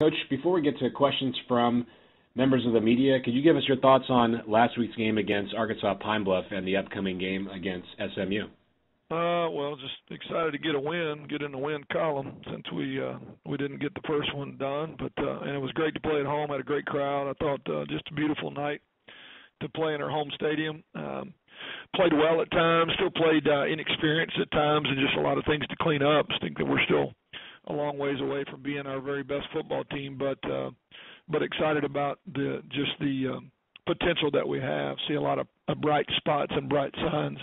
Coach, before we get to questions from members of the media, could you give us your thoughts on last week's game against Arkansas Pine Bluff and the upcoming game against SMU? Well, just excited to get a win, get in the win column since we didn't get the first one done. But and it was great to play at home. Had a great crowd. I thought just a beautiful night to play in our home stadium. Played well at times, still played inexperienced at times, and just a lot of things to clean up. I think that we're still a long ways away from being our very best football team, but excited about the potential that we have. See a lot of bright spots and bright signs.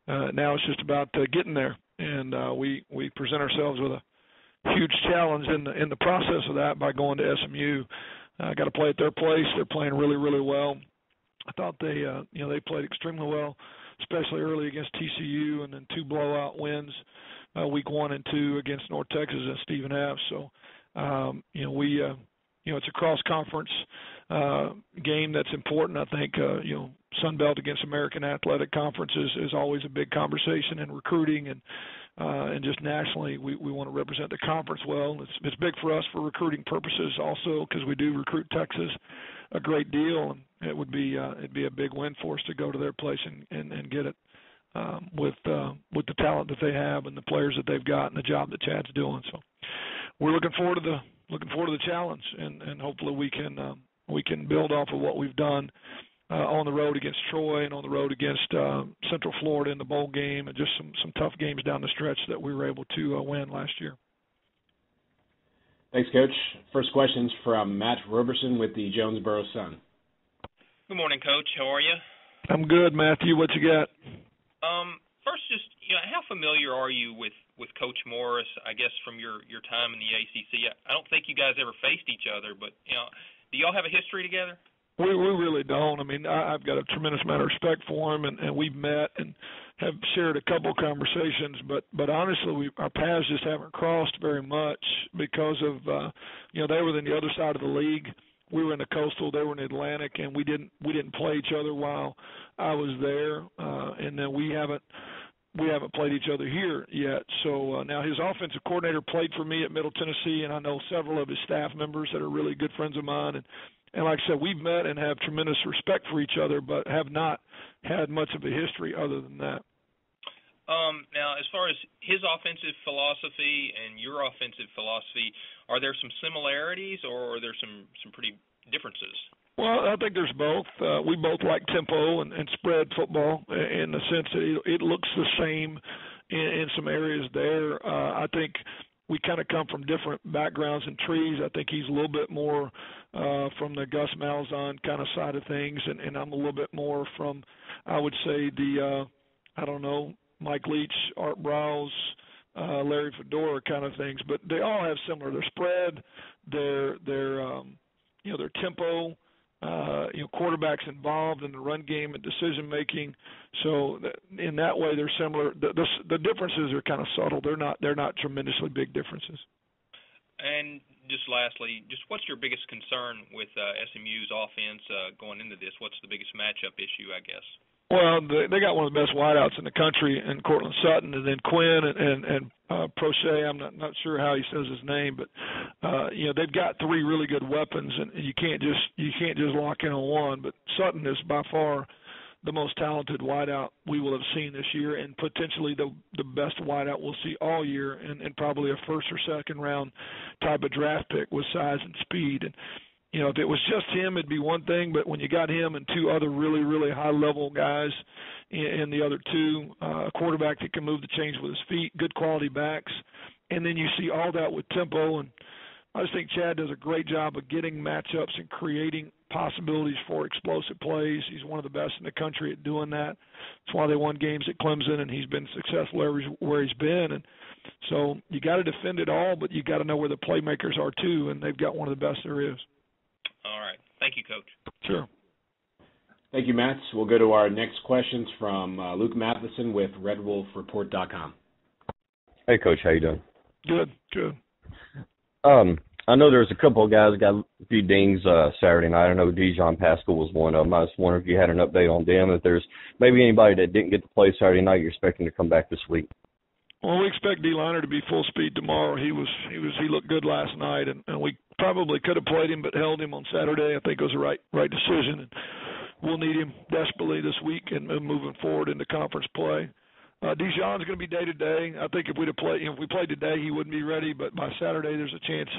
Now it's just about getting there, and we present ourselves with a huge challenge in the process of that by going to SMU. Got to play at their place. They're playing really, really well. I thought they played extremely well, especially early against TCU, and then 2 blowout wins, week 1 and 2 against North Texas and Stephen F. So, it's a cross-conference game that's important. I think, Sun Belt against American Athletic Conference is always a big conversation in recruiting, and just nationally we want to represent the conference well. It's big for us for recruiting purposes also because we do recruit Texas a great deal, and it'd be a big win for us to go to their place and get it with the talent that they have and the players that they've got and the job that Chad's doing. So we're looking forward to the challenge, and hopefully we can build off of what we've done on the road against Troy and on the road against Central Florida in the bowl game, and just some tough games down the stretch that we were able to win last year. Thanks, Coach. First question's from Matt Roberson with the Jonesboro Sun. Good morning, Coach. How are you? I'm good, Matthew. What you got? First, just how familiar are you with Coach Morris? I guess from your time in the ACC. I don't think you guys ever faced each other, but do y'all have a history together? We really don't. I mean, I've got a tremendous amount of respect for him, and we've met and have shared a couple conversations. But honestly, our paths just haven't crossed very much because of they were in the other side of the league. We were in the Coastal, they were in the Atlantic, and we didn't play each other while I was there, and then we haven't played each other here yet. So now his offensive coordinator played for me at Middle Tennessee, and I know several of his staff members that are really good friends of mine. And like I said, we've met and have tremendous respect for each other, but have not had much of a history other than that. Now, as far as his offensive philosophy and your offensive philosophy, are there some similarities or are there some pretty differences? Well, I think there's both. We both like tempo and spread football in the sense that it looks the same in some areas there. I think we kind of come from different backgrounds and trees. I think he's a little bit more from the Gus Malzahn kind of side of things, and I'm a little bit more from, I would say, the, Mike Leach, Art Browse, Larry Fedora kind of things. But they all have similar. Their spread, their tempo, quarterbacks involved in the run game and decision making. So in that way, they're similar. The differences are kind of subtle. They're not tremendously big differences. And just lastly, just what's your biggest concern with SMU's offense going into this? What's the biggest matchup issue, I guess? Well, they got one of the best wideouts in the country, in Cortland Sutton, and then Quinn and Prochet. I'm not sure how he says his name, but they've got 3 really good weapons, and you can't just lock in on one. But Sutton is by far the most talented wideout we will have seen this year, and potentially the best wideout we'll see all year, and probably a first or second round type of draft pick with size and speed. And if it was just him, it'd be one thing, but when you got him and 2 other really, really high-level guys and the other 2, a quarterback that can move the chains with his feet, good quality backs, and then you see all that with tempo, and I just think Chad does a great job of getting matchups and creating possibilities for explosive plays. He's one of the best in the country at doing that. That's why they won games at Clemson, and he's been successful where he's been. And so you got to defend it all, but you got to know where the playmakers are too, and they've got one of the best there is. All right. Thank you, Coach. Sure. Thank you, Matt. We'll go to our next questions from Luke Matheson with RedWolfReport.com. Hey, Coach. How you doing? Good. I know there's a couple of guys that got a few dings Saturday night. I know Dijon Pascal was one of them. I was wondering if you had an update on them, if there's maybe anybody that didn't get to play Saturday night you're expecting to come back this week. Well, we expect D-Liner to be full speed tomorrow. He looked good last night, and we probably could have played him but held him on Saturday. I think it was the right decision, and we'll need him desperately this week and moving forward into conference play. Dijon's going to be day-to-day. I think if we played today, he wouldn't be ready, but by Saturday there's a chance,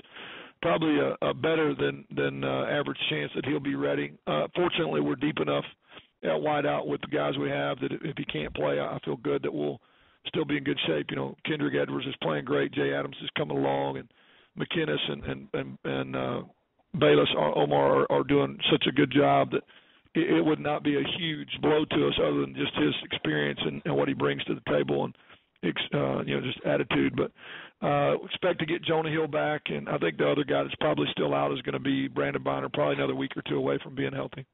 probably a better than average chance that he'll be ready. Fortunately, we're deep enough at wide out with the guys we have that if he can't play, I feel good that we'll still be in good shape. You know, Kendrick Edwards is playing great. Jay Adams is coming along, and McInnes and Bayless Omar are doing such a good job that it would not be a huge blow to us other than just his experience and what he brings to the table and just attitude. But expect to get Jonah Hill back, and I think the other guy that's probably still out is going to be Brandon Bonner, probably another week or two away from being healthy.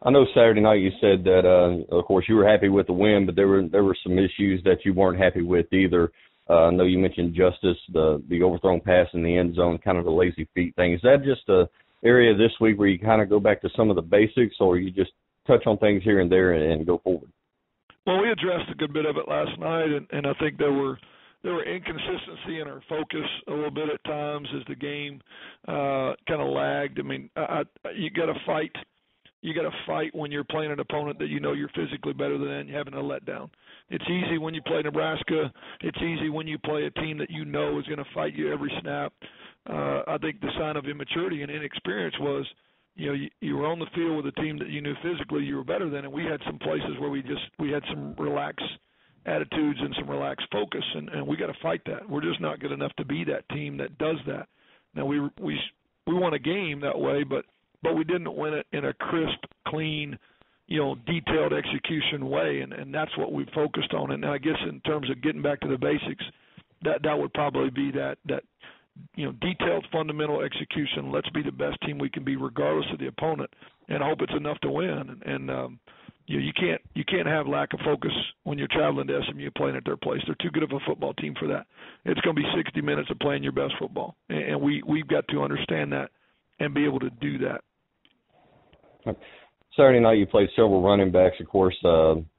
I know Saturday night you said that, of course, you were happy with the win, but there were some issues that you weren't happy with either. I know you mentioned Justice, the overthrown pass in the end zone, kind of the lazy feet thing. Is that just a area this week where you kind of go back to some of the basics, or you just touch on things here and there and go forward? Well, we addressed a good bit of it last night, and I think there were inconsistency in our focus a little bit at times as the game kind of lagged. I mean, you got to fight. You got to fight when you're playing an opponent that you know you're physically better than and having a letdown. It's easy when you play Nebraska. It's easy when you play a team that you know is going to fight you every snap. I think the sign of immaturity and inexperience was, you were on the field with a team that you knew physically you were better than, and we had some places where we had some relaxed attitudes and some relaxed focus, and we got to fight that. We're just not good enough to be that team that does that. Now we won a game that way, but we didn't win it in a crisp, clean, detailed execution way, and that's what we focused on. And I guess in terms of getting back to the basics, that would probably be that detailed, fundamental execution. Let's be the best team we can be, regardless of the opponent, and I hope it's enough to win. And you can't have lack of focus when you're traveling to SMU playing at their place. They're too good of a football team for that. It's going to be 60 minutes of playing your best football, and we've got to understand that and be able to do that. Saturday night you played several running backs, of course,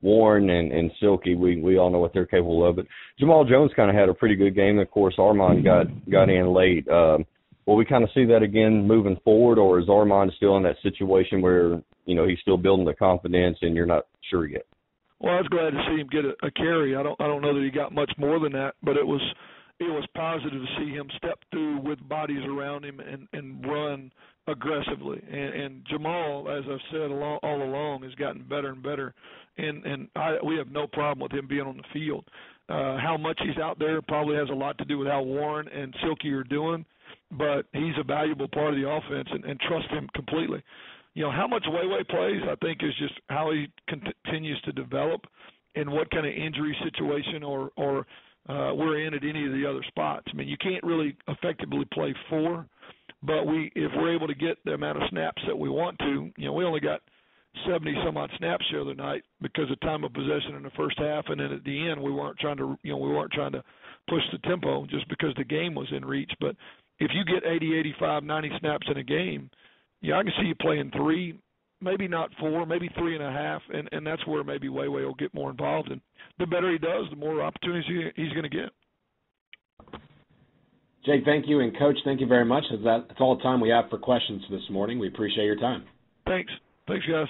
Warren and Silky. We all know what they're capable of. But Jamal Jones kind of had a pretty good game. Of course, Armand got in late. Will we kind of see that again moving forward, or is Armand still in that situation where, he's still building the confidence and you're not sure yet? Well, I was glad to see him get a carry. I don't know that he got much more than that, but it was positive to see him step through with bodies around him and run aggressively. And Jamal, as I've said all along, has gotten better and better. And we have no problem with him being on the field. How much he's out there probably has a lot to do with how Warren and Silky are doing, but he's a valuable part of the offense and trust him completely. How much Way plays, I think, is just how he continues to develop and what kind of injury situation or we're in at any of the other spots. I mean, you can't really effectively play four, but if we're able to get the amount of snaps that we want to, we only got 70-some-odd snaps the other night because of time of possession in the first half, and then at the end we weren't trying to push the tempo just because the game was in reach. But if you get 80, 85, 90 snaps in a game, I can see you playing three, maybe not four, maybe 3.5, and that's where maybe Way will get more involved. And the better he does, the more opportunities he's going to get. Jake, thank you, and Coach, thank you very much. That's all the time we have for questions this morning. We appreciate your time. Thanks, guys.